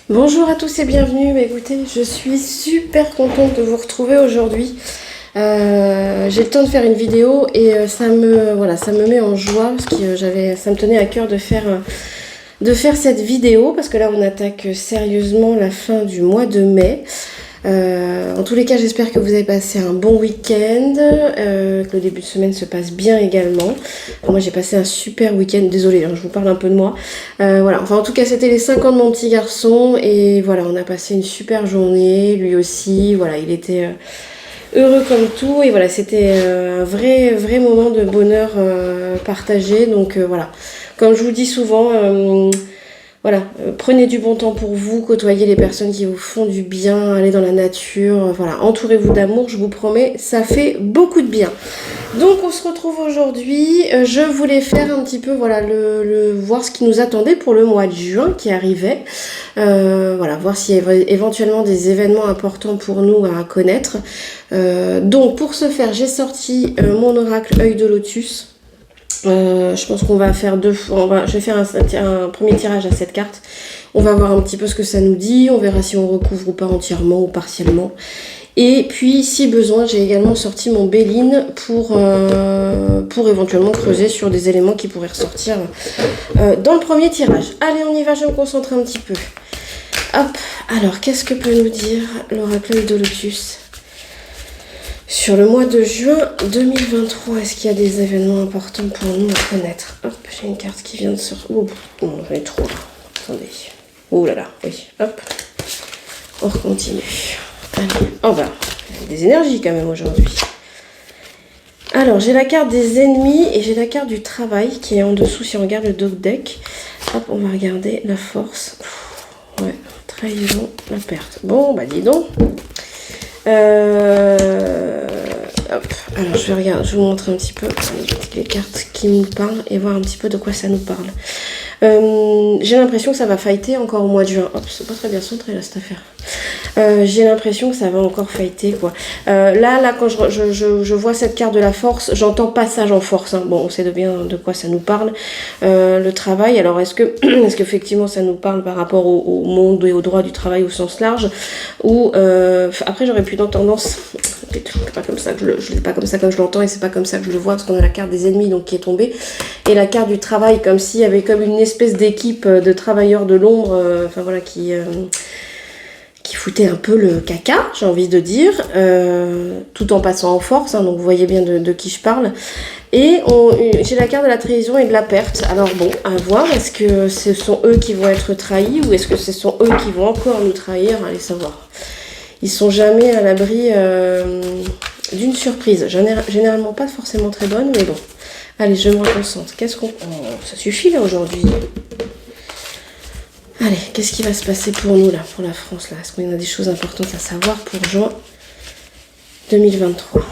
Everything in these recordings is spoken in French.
Bonjour à tous et bienvenue. Bah, écoutez, je suis super contente de vous retrouver aujourd'hui. J'ai le temps de faire une vidéo et ça me met en joie parce que ça me tenait à cœur de faire cette vidéo parce que là on attaque sérieusement la fin du mois de mai. En tous les cas, j'espère que vous avez passé un bon week-end, que le début de semaine se passe bien également. Moi, j'ai passé un super week-end. Désolée, hein, je vous parle un peu de moi. Voilà. Enfin, en tout cas, c'était les 5 ans de mon petit garçon et voilà, on a passé une super journée. Lui aussi, voilà, il était heureux comme tout et voilà, c'était un vrai moment de bonheur partagé. Donc voilà, comme je vous dis souvent. Voilà, prenez du bon temps pour vous, côtoyez les personnes qui vous font du bien, allez dans la nature, voilà, entourez-vous d'amour, je vous promets, ça fait beaucoup de bien. Donc on se retrouve aujourd'hui, je voulais faire un petit peu, voilà, voir ce qui nous attendait pour le mois de juin qui arrivait, voilà, voir s'il y avait éventuellement des événements importants pour nous à connaître. Donc pour ce faire, j'ai sorti mon oracle œil de lotus. Je pense qu'on va faire je vais faire un premier tirage à cette carte. On va voir un petit peu ce que ça nous dit. On verra si on recouvre ou pas entièrement ou partiellement. Et puis, si besoin, j'ai également sorti mon Béline pour éventuellement creuser sur des éléments qui pourraient ressortir dans le premier tirage. Allez, on y va, je vais me concentrer un petit peu. Hop, alors, qu'est-ce que peut nous dire l'oracle de Lotus sur le mois de juin 2023, est-ce qu'il y a des événements importants pour nous à connaître? Hop, j'ai une carte qui vient de sortir. Oh, non, j'en ai trop là. Attendez. Oh là là, oui. Hop. On continue. Allez. Oh bah, des énergies quand même aujourd'hui. Alors, j'ai la carte des ennemis et j'ai la carte du travail qui est en dessous si on regarde le dog deck. Hop, on va regarder la force. Ouais, trahison, la perte. Bon, bah dis donc. Hop. Alors je vais vous montrer un petit peu les cartes qui me parlent et voir un petit peu de quoi ça nous parle. J'ai l'impression que ça va fighter encore au mois de juin. Hop, c'est pas très bien centré là cette affaire. J'ai l'impression que ça va encore fighter quoi. Là quand je vois cette carte de la force, j'entends passage en force. Hein. Bon, on sait bien de quoi ça nous parle. Le travail, alors est-ce qu'effectivement ça nous parle par rapport au monde et au droit du travail au sens large ou après j'aurais plutôt tendance, c'est pas comme ça que je l'ai pas comme ça que je l'entends et c'est pas comme ça que je le vois parce qu'on a la carte des ennemis donc qui est tombée et la carte du travail comme s'il y avait comme une espèce d'équipe de travailleurs de l'ombre, enfin voilà qui foutait un peu le caca, j'ai envie de dire, tout en passant en force, hein, donc vous voyez bien de qui je parle. Et j'ai la carte de la trahison et de la perte. Alors bon, à voir, est-ce que ce sont eux qui vont être trahis ou est-ce que ce sont eux qui vont encore nous trahir? Allez savoir. Ils sont jamais à l'abri d'une surprise. Généralement pas forcément très bonne, mais bon. Allez, je me reconcentre. Ça suffit là aujourd'hui. Allez, qu'est-ce qui va se passer pour nous là, pour la France là? Est-ce qu'il y a des choses importantes à savoir pour juin 2023?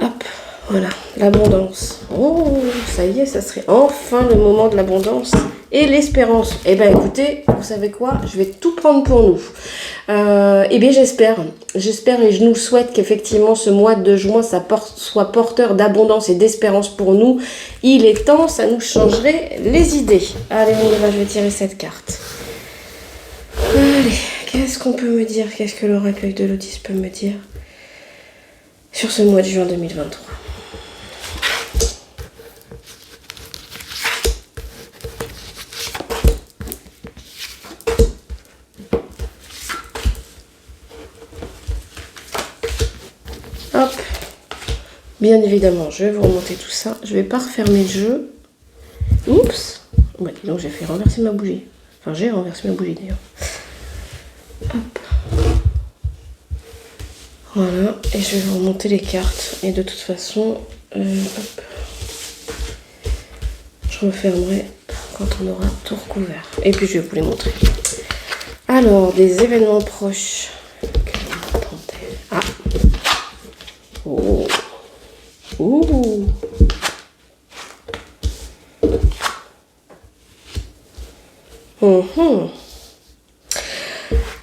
Hop, voilà, l'abondance. Oh, ça y est, ça serait enfin le moment de l'abondance et l'espérance. Eh ben écoutez, vous savez quoi? Je vais tout prendre pour nous. Eh bien j'espère et je nous souhaite qu'effectivement ce mois de juin soit porteur d'abondance et d'espérance pour nous. Il est temps, ça nous changerait les idées. Allez, on y va, je vais tirer cette carte. Allez, qu'est-ce qu'on peut me dire? Qu'est-ce que l'oracle de Lotus peut me dire sur ce mois de juin 2023? Hop, bien évidemment, je vais vous remonter tout ça. Je vais pas refermer le jeu. Oups. Ouais, donc j'ai fait renverser ma bougie. Enfin, j'ai renversé ma bougie d'ailleurs. Hop. Voilà, et je vais vous remonter les cartes. Et de toute façon, hop. Je refermerai quand on aura tout recouvert. Et puis je vais vous les montrer. Alors, des événements proches. Ah. Oh. Ouh.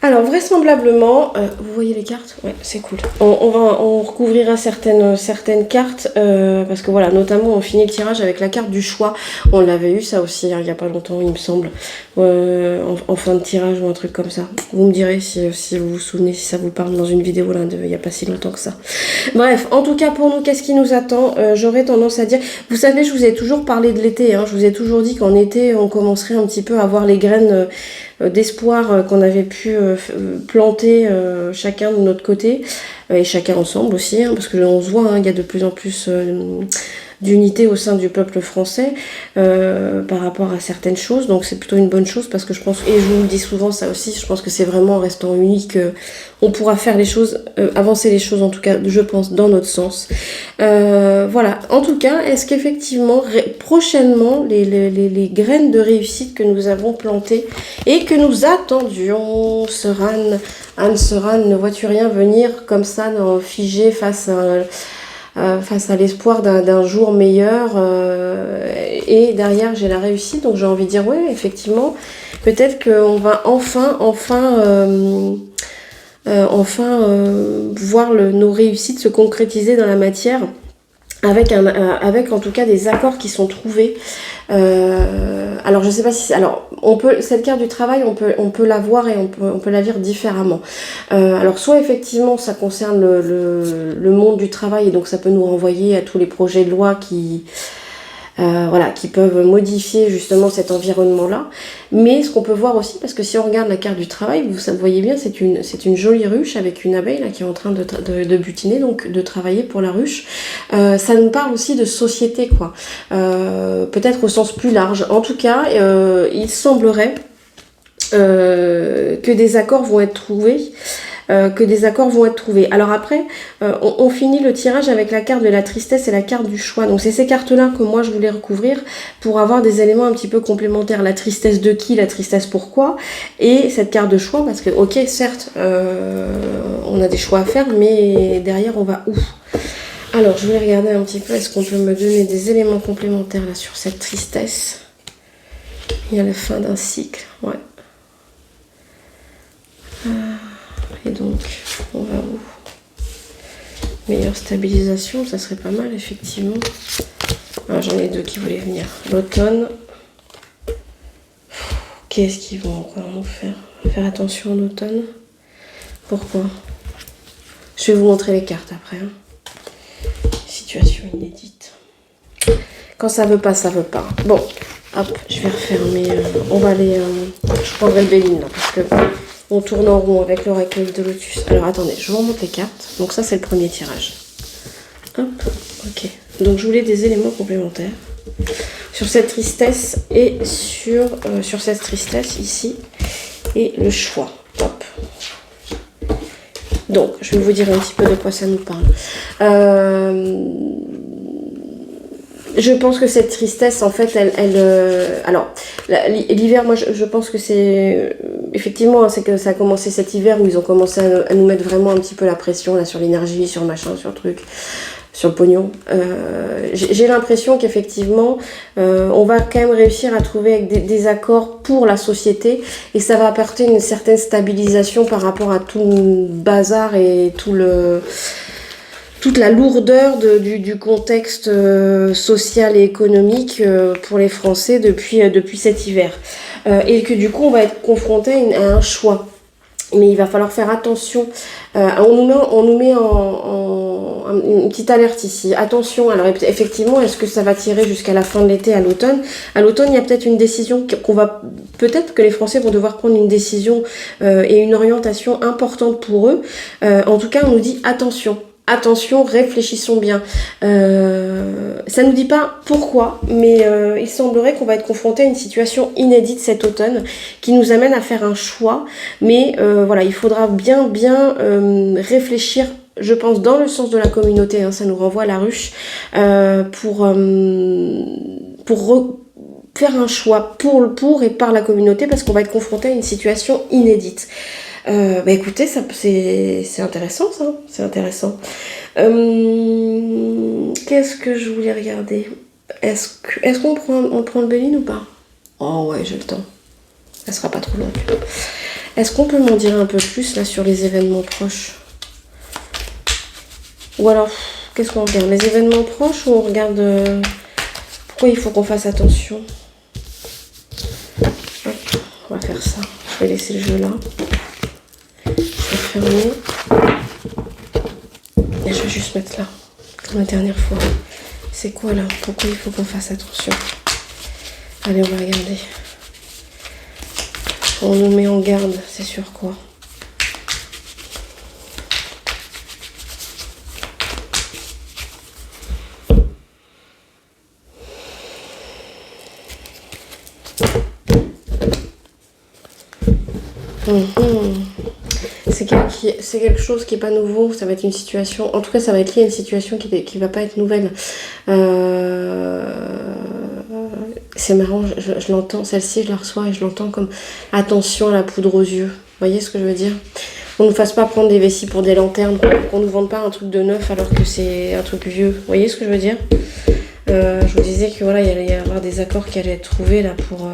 Alors, Alors vraisemblablement, vous voyez les cartes? Ouais, c'est cool. On recouvrira certaines cartes parce que voilà, notamment on finit le tirage avec la carte du choix. On l'avait eu ça aussi hein, il n'y a pas longtemps, il me semble, en fin de tirage ou un truc comme ça. Vous me direz si vous vous souvenez, si ça vous parle dans une vidéo là, il n'y a pas si longtemps que ça. Bref, en tout cas pour nous, qu'est-ce qui nous attend? J'aurais tendance à dire, vous savez, je vous ai toujours parlé de l'été, hein, je vous ai toujours dit qu'en été on commencerait un petit peu à voir les graines d'espoir qu'on avait pu planter chacun de notre côté et chacun ensemble aussi hein, parce que on se voit, hein, il y a de plus en plus d'unité au sein du peuple français par rapport à certaines choses, donc c'est plutôt une bonne chose parce que je pense, et je vous le dis souvent ça aussi, je pense que c'est vraiment en restant unis qu'on pourra faire les choses, avancer les choses en tout cas je pense dans notre sens. Voilà, en tout cas, est-ce qu'effectivement prochainement les graines de réussite que nous avons plantées et que nous attendions, Anne Seran, ne vois-tu rien venir comme ça, figé face à l'espoir d'un jour meilleur et derrière j'ai la réussite, donc j'ai envie de dire ouais, effectivement, peut-être qu'on va enfin voir nos réussites se concrétiser dans la matière avec en tout cas des accords qui sont trouvés. Alors je sais pas si alors cette carte du travail on peut la voir et on peut la lire différemment. Alors soit effectivement ça concerne le monde du travail et donc ça peut nous renvoyer à tous les projets de loi qui peuvent modifier justement cet environnement-là. Mais ce qu'on peut voir aussi, parce que si on regarde la carte du travail, vous voyez bien, c'est une jolie ruche avec une abeille là, qui est en train de butiner, donc de travailler pour la ruche. Ça nous parle aussi de société, quoi. Peut-être au sens plus large. En tout cas, il semblerait que des accords vont être trouvés. Alors après, on finit le tirage avec la carte de la tristesse et la carte du choix. Donc c'est ces cartes-là que moi je voulais recouvrir pour avoir des éléments un petit peu complémentaires. La tristesse de qui, la tristesse pourquoi, et cette carte de choix parce que ok, certes, on a des choix à faire, mais derrière on va où? Alors je vais regarder un petit peu, est-ce qu'on peut me donner des éléments complémentaires là sur cette tristesse? Il y a la fin d'un cycle, ouais. Et donc, on va où? Meilleure stabilisation, ça serait pas mal, effectivement. Ah, j'en ai deux qui voulaient venir. L'automne. Qu'est-ce qu'ils vont encore nous faire? Faire attention en automne. Pourquoi? Je vais vous montrer les cartes après. Hein. Situation inédite. Quand ça veut pas, ça veut pas. Bon, hop, je vais refermer. On va aller... je prendrai le Béline, là, parce que... On tourne en rond avec le recueil de lotus. Alors attendez, je vous remonte les cartes. Donc ça c'est le premier tirage. Hop, ok. Donc je voulais des éléments complémentaires sur cette tristesse et sur cette tristesse ici et le choix. Hop. Donc je vais vous dire un petit peu de quoi ça nous parle. Je pense que cette tristesse, en fait, alors, l'hiver, moi, je pense que c'est... Effectivement, c'est que ça a commencé cet hiver où ils ont commencé à nous mettre vraiment un petit peu la pression, là, sur l'énergie, sur machin, sur le truc, sur le pognon. J'ai l'impression qu'effectivement, on va quand même réussir à trouver avec des accords pour la société et ça va apporter une certaine stabilisation par rapport à tout le bazar et toute la lourdeur du contexte social et économique pour les Français depuis cet hiver. Et que du coup, on va être confronté à un choix. Mais il va falloir faire attention. On nous met une petite alerte ici. Attention, alors effectivement, est-ce que ça va tirer jusqu'à la fin de l'été, à l'automne? À l'automne, il y a peut-être une décision peut-être que les Français vont devoir prendre une décision et une orientation importante pour eux. En tout cas, on nous dit attention. Attention, réfléchissons bien. Ça nous dit pas pourquoi, mais il semblerait qu'on va être confronté à une situation inédite cet automne qui nous amène à faire un choix. Mais voilà, il faudra bien réfléchir, je pense, dans le sens de la communauté. Hein, ça nous renvoie à la ruche pour faire un choix pour et par la communauté parce qu'on va être confronté à une situation inédite. Écoutez, c'est intéressant ça, c'est intéressant. Qu'est-ce que je voulais regarder? Est-ce qu'on prend le Béline ou pas? Oh ouais, j'ai le temps. Ça sera pas trop long. Est-ce qu'on peut m'en dire un peu plus là sur les événements proches? Ou alors, qu'est-ce qu'on regarde? Les événements proches ou on regarde pourquoi il faut qu'on fasse attention? Hop, on va faire ça. Je vais laisser le jeu là. Je vais fermer. Et je vais juste mettre là, comme la dernière fois. C'est quoi là? Pourquoi il faut qu'on fasse attention? Allez, on va regarder. On nous met en garde, c'est sur quoi? C'est quelque chose qui n'est pas nouveau, ça va être une situation, en tout cas ça va être lié à une situation qui ne va pas être nouvelle. C'est marrant, je l'entends, celle-ci je la reçois et je l'entends comme attention à la poudre aux yeux. Vous voyez ce que je veux dire? On ne nous fasse pas prendre des vessies pour des lanternes, qu'on ne nous vende pas un truc de neuf alors que c'est un truc vieux. Vous voyez ce que je veux dire? Je vous disais que voilà, il allait y avoir des accords qui allaient être trouvés là pour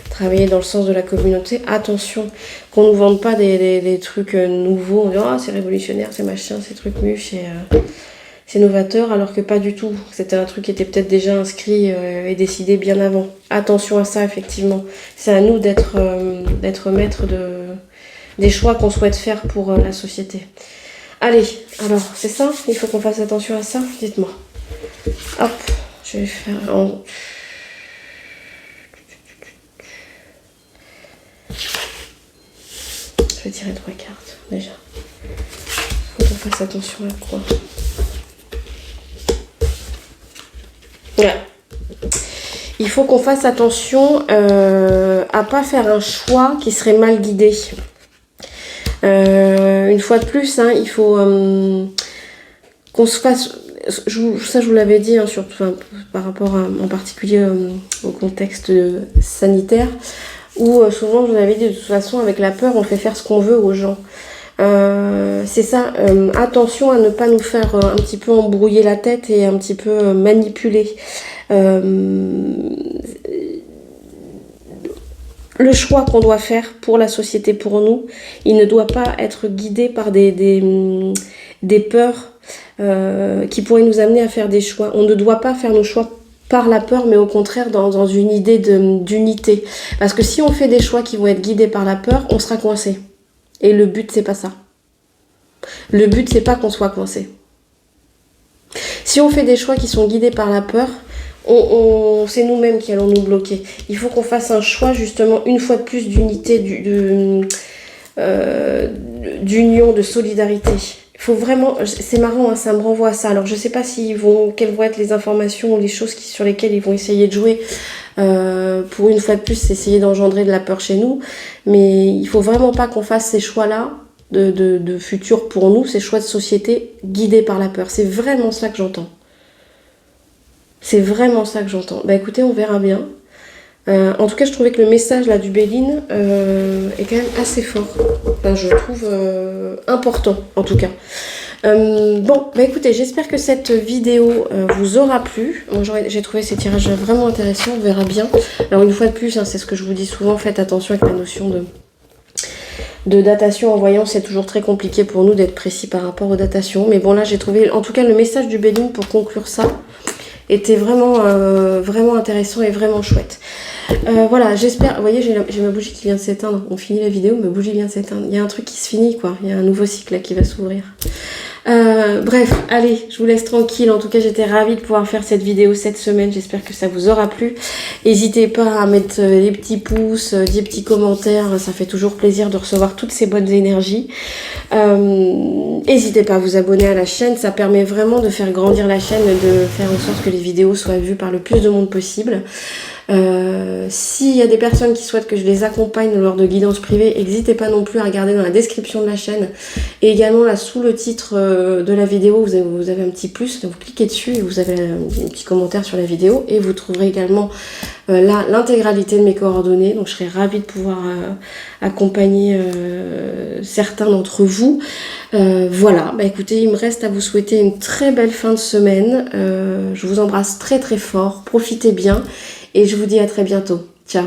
travailler dans le sens de la communauté. Attention, qu'on ne nous vende pas des trucs nouveaux. On dit oh, c'est révolutionnaire, c'est machin, c'est truc muche, c'est novateur, alors que pas du tout. C'était un truc qui était peut-être déjà inscrit et décidé bien avant. Attention à ça, effectivement. C'est à nous d'être maître des choix qu'on souhaite faire pour la société. Allez, alors, c'est ça? Il faut qu'on fasse attention à ça? Dites-moi. Hop. Je vais faire en... Je vais tirer 3 cartes déjà. Faut qu'on fasse attention à quoi? Ouais. Il faut qu'on fasse attention à pas faire un choix qui serait mal guidé. Une fois de plus, hein, il faut qu'on se fasse... Ça, je vous l'avais dit, hein, surtout par rapport en particulier au contexte sanitaire, où souvent, je vous avais dit, de toute façon, avec la peur, on fait faire ce qu'on veut aux gens. C'est ça, attention à ne pas nous faire un petit peu embrouiller la tête et un petit peu manipuler. Le choix qu'on doit faire pour la société, pour nous, il ne doit pas être guidé par des peurs qui pourraient nous amener à faire des choix. On ne doit pas faire nos choix par la peur, mais au contraire dans une idée d'unité. Parce que si on fait des choix qui vont être guidés par la peur, on sera coincé. Et le but, c'est pas ça. Le but, c'est pas qu'on soit coincé. Si on fait des choix qui sont guidés par la peur, c'est nous-mêmes qui allons nous bloquer. Il faut qu'on fasse un choix, justement, une fois de plus, d'unité, d'union, de solidarité. Il faut vraiment... C'est marrant, hein, ça me renvoie à ça. Alors, je sais pas quelles vont être les informations ou les choses sur lesquelles ils vont essayer de jouer. Pour une fois de plus, essayer d'engendrer de la peur chez nous. Mais il faut vraiment pas qu'on fasse ces choix-là de futur pour nous, ces choix de société guidés par la peur. C'est vraiment ça que j'entends. C'est vraiment ça que j'entends. Bah écoutez, on verra bien. En tout cas, je trouvais que le message là du Béline est quand même assez fort. Enfin, je trouve important, en tout cas. Bon, bah écoutez, j'espère que cette vidéo vous aura plu. Moi, j'ai trouvé ces tirages vraiment intéressants, on verra bien. Alors une fois de plus, hein, c'est ce que je vous dis souvent, faites attention avec la notion de datation en voyant, c'est toujours très compliqué pour nous d'être précis par rapport aux datations. Mais bon, là, j'ai trouvé, en tout cas, le message du Béline pour conclure ça était vraiment, vraiment intéressant et vraiment chouette. Voilà, j'espère... Vous voyez, j'ai ma bougie qui vient de s'éteindre. On finit la vidéo, ma bougie vient de s'éteindre. Il y a un truc qui se finit, quoi. Il y a un nouveau cycle là, qui va s'ouvrir. Bref, allez, je vous laisse tranquille. En tout cas, j'étais ravie de pouvoir faire cette vidéo cette semaine. J'espère que ça vous aura plu. N'hésitez pas à mettre des petits pouces, des petits commentaires. Ça fait toujours plaisir de recevoir toutes ces bonnes énergies. N'hésitez pas à vous abonner à la chaîne. Ça permet vraiment de faire grandir la chaîne, de faire en sorte que les vidéos soient vues par le plus de monde possible. S'il y a des personnes qui souhaitent que je les accompagne lors de guidance privée, n'hésitez pas non plus à regarder dans la description de la chaîne et également là sous le titre de la vidéo vous avez un petit plus, vous cliquez dessus et vous avez un petit commentaire sur la vidéo et vous trouverez également là l'intégralité de mes coordonnées, donc je serais ravie de pouvoir accompagner certains d'entre vous. Voilà, bah écoutez, il me reste à vous souhaiter une très belle fin de semaine. Je vous embrasse très très fort, profitez bien. Et je vous dis à très bientôt. Ciao.